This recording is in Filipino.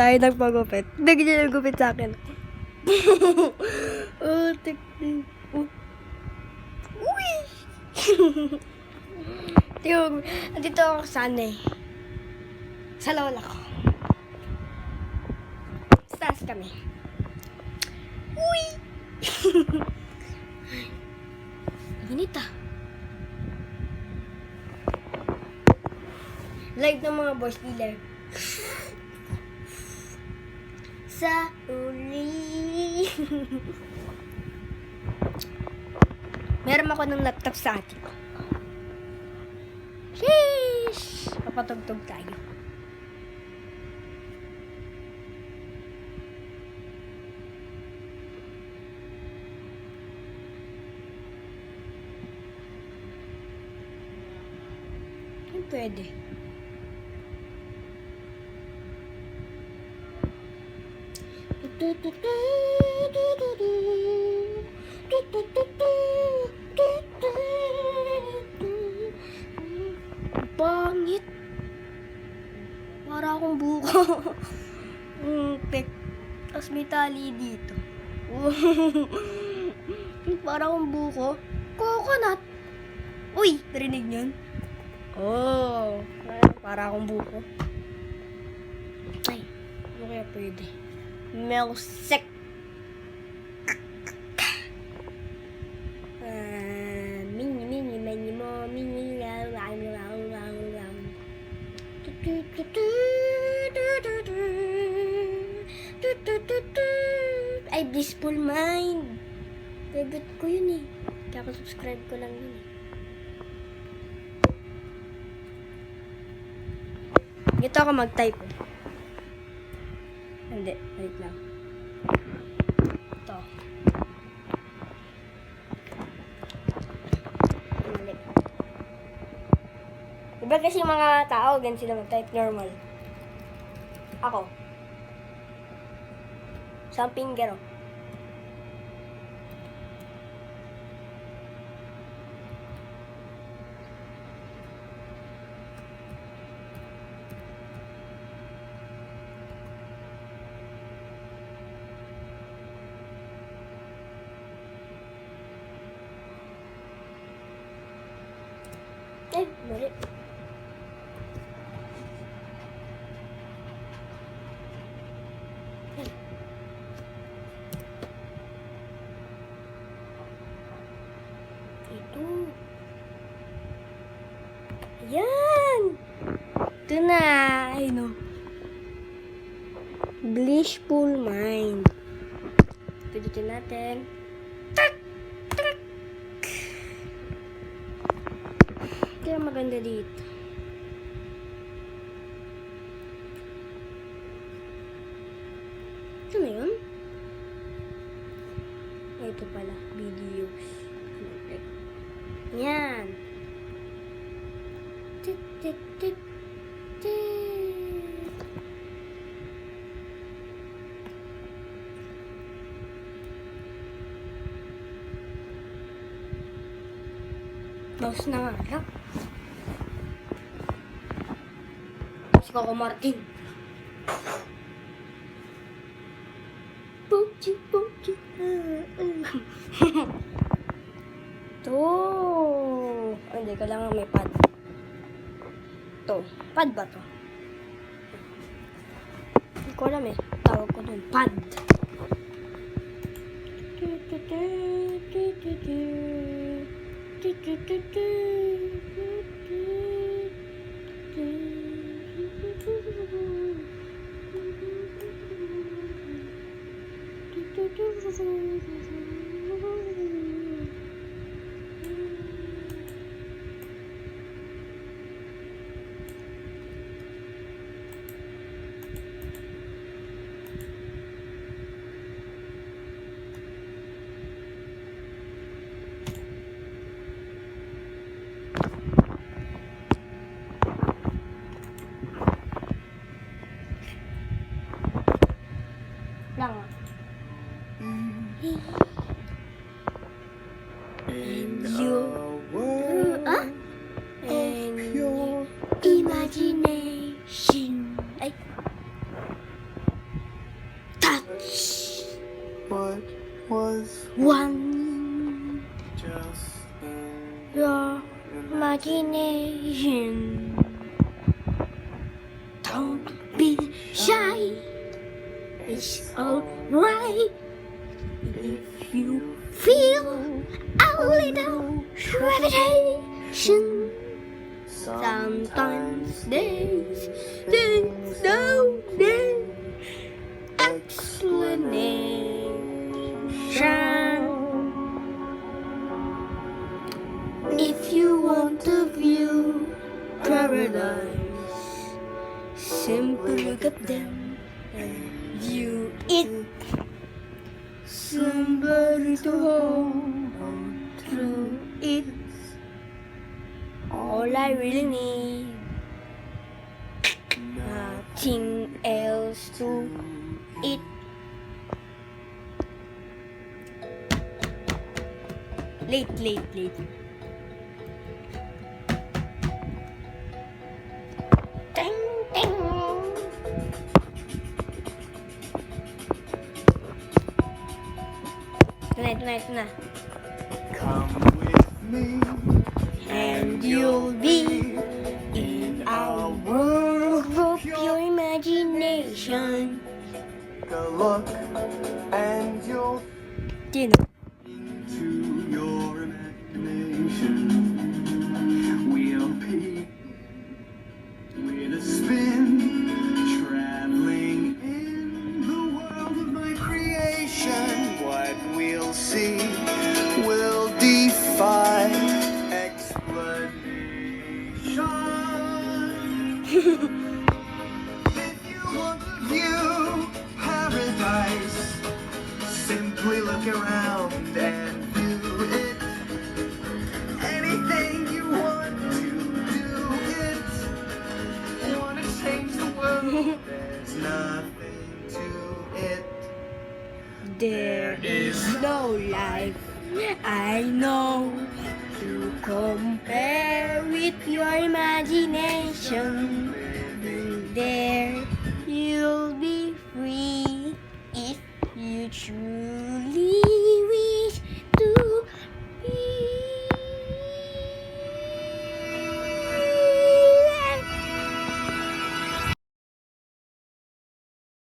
tayo nagpagupit. Bigyan niya gupit sa akin. Oh, tiktik. Uy! Dito ako sana eh. Sa lola ko. Sa taas kami. Uy! Init ah. Like ng mga boys dealer. Sa uli. Meron ako ng laptop sa atin ko. Sheesh! Papatugtog tayo. Hindi pwede. Pangit. Para akong buko. Tapos may tali dito. Para akong buko. Coconut. Uy, narinig yun? Oh, para akong buko. Ay, ano kaya pwede? Milkshake. Ay, Blissful Mind. Favorite ko yun eh. Kaya ako subscribe ko lang yun eh. Dito ako mag-type eh. Hindi, wait lang. Ito. Mali. Iba kasi mga tao, ganun sila mag-type normal. Ako. Isang finger, oh. Eh, mali. Ito. Ayan. Ito na. Ay, no. Blissful Mind. Pidutin natin. Kaya maganda dito. Ito na yun? Ito pala, videos. Yan. Tik, tik, tik, tik. Close na nga lang. Si Coco Martin. Pochi, pochi. Ito. Hindi, kailangan may pad. Ito. Pad ba to? Hindi ko alam eh. Tawag ko dun. Pad. Lang. And your imagination. Ay. What was One, just your imagination. Don't be shy. It's alright if you feel a little trepidation. Sometimes there's no explanation. If you want to view paradise, simply look at them and view it. Somebody to hold through it. All I really need, nothing else to it. Late. Ding, ding. Tonight na. come with me? And you'll be in our world of pure imagination. Take a look and you'll Sino? into your imagination. We'll be with a spin, traveling in the world of my creation. What we'll see will defy explanation. If you want to view paradise, simply look around and view it. Anything you want to do it. Want to change the world? There's nothing to it. There is no life I know to compare with your imagination. And there you'll be free if you choose.